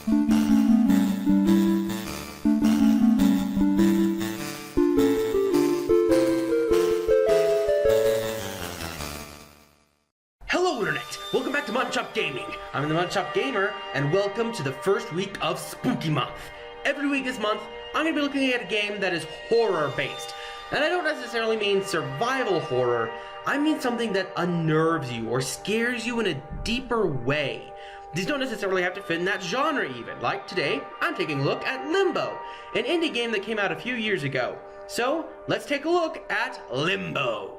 Hello Internet! Welcome back to Mutton Gaming. I'm the Mutton Gamer, and welcome to the first week of Spooky Month. Every week this month, I'm going to be looking at a game that is horror-based. And I don't necessarily mean survival horror, I mean something that unnerves you or scares you in a deeper way. These don't necessarily have to fit in that genre even. Like today, I'm taking a look at Limbo, an indie game that came out a few years ago. So, let's take a look at Limbo.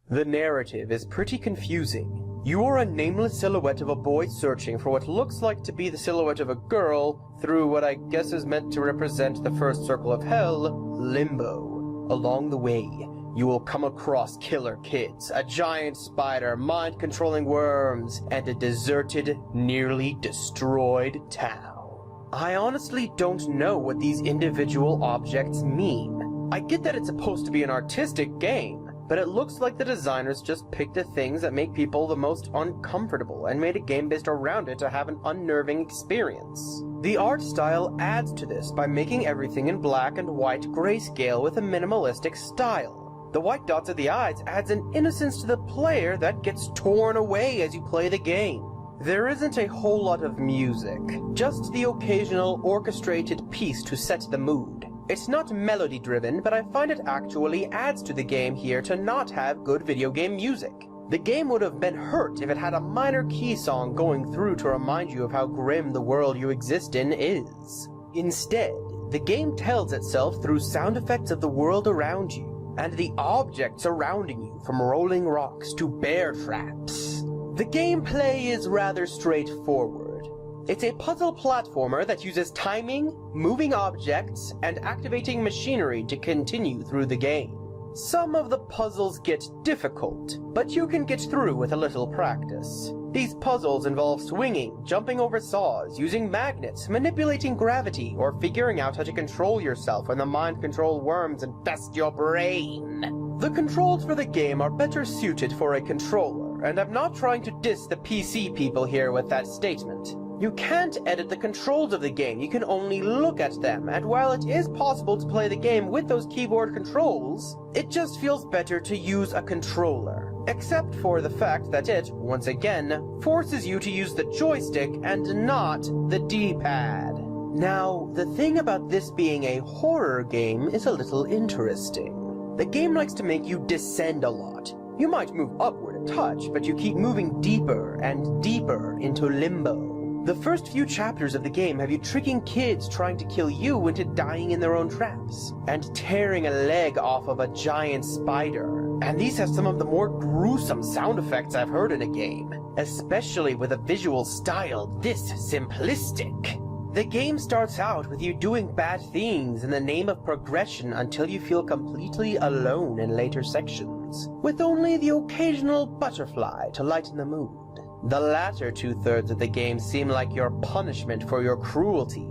The narrative is pretty confusing. You are a nameless silhouette of a boy searching for what looks like to be the silhouette of a girl through what I guess is meant to represent the first circle of hell, Limbo. Along the way, you will come across killer kids, a giant spider, mind-controlling worms, and a deserted, nearly destroyed town. I honestly don't know what these individual objects mean. I get that it's supposed to be an artistic game, but it looks like the designers just picked the things that make people the most uncomfortable and made a game based around it to have an unnerving experience. The art style adds to this by making everything in black and white grayscale with a minimalistic style. The white dots of the eyes adds an innocence to the player that gets torn away as you play the game. There isn't a whole lot of music, just the occasional orchestrated piece to set the mood. It's not melody-driven, but I find it actually adds to the game here to not have good video game music. The game would have been hurt if it had a minor key song going through to remind you of how grim the world you exist in is. Instead, the game tells itself through sound effects of the world around you, and the objects surrounding you, from rolling rocks to bear traps. The gameplay is rather straightforward. It's a puzzle platformer that uses timing, moving objects, and activating machinery to continue through the game. Some of the puzzles get difficult, but you can get through with a little practice. These puzzles involve swinging, jumping over saws, using magnets, manipulating gravity, or figuring out how to control yourself when the mind-control worms infest your brain. The controls for the game are better suited for a controller, and I'm not trying to diss the PC people here with that statement. You can't edit the controls of the game, you can only look at them, and while it is possible to play the game with those keyboard controls, it just feels better to use a controller. Except for the fact that it, once again, forces you to use the joystick and not the D-pad. Now, the thing about this being a horror game is a little interesting. The game likes to make you descend a lot. You might move upward a touch, but you keep moving deeper and deeper into limbo. The first few chapters of the game have you tricking kids trying to kill you into dying in their own traps, and tearing a leg off of a giant spider. And these have some of the more gruesome sound effects I've heard in a game, especially with a visual style this simplistic. The game starts out with you doing bad things in the name of progression until you feel completely alone in later sections, with only the occasional butterfly to lighten the mood. The latter two-thirds of the game seem like your punishment for your cruelty,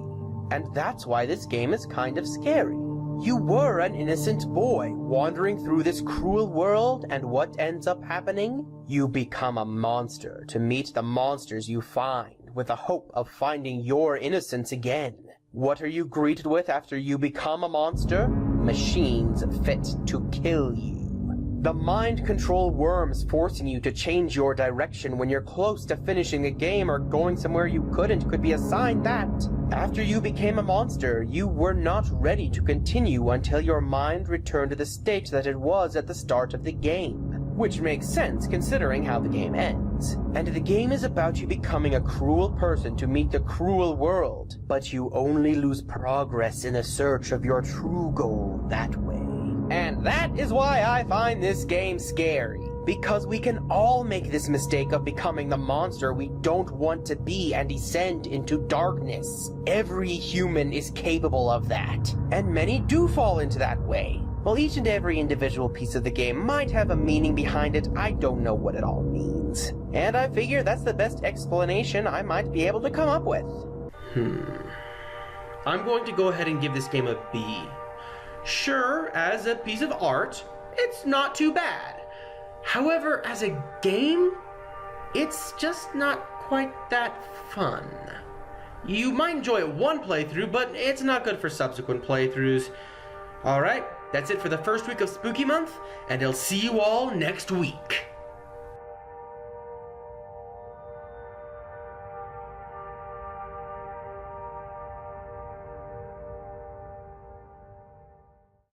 and that's why this game is kind of scary. You were an innocent boy wandering through this cruel world, and what ends up happening? You become a monster to meet the monsters you find, with the hope of finding your innocence again. What are you greeted with after you become a monster? Machines fit to kill you. The mind-control worms forcing you to change your direction when you're close to finishing a game or going somewhere you couldn't could be a sign that, after you became a monster, you were not ready to continue until your mind returned to the state that it was at the start of the game. Which makes sense considering how the game ends. And the game is about you becoming a cruel person to meet the cruel world, but you only lose progress in the search of your true goal that way. And that is why I find this game scary. Because we can all make this mistake of becoming the monster we don't want to be and descend into darkness. Every human is capable of that, and many do fall into that way. While each and every individual piece of the game might have a meaning behind it, I don't know what it all means. And I figure that's the best explanation I might be able to come up with. I'm going to go ahead and give this game a B. Sure, as a piece of art, it's not too bad. However, as a game, it's just not quite that fun. You might enjoy it one playthrough, but it's not good for subsequent playthroughs. Alright, that's it for the first week of Spooky Month, and I'll see you all next week.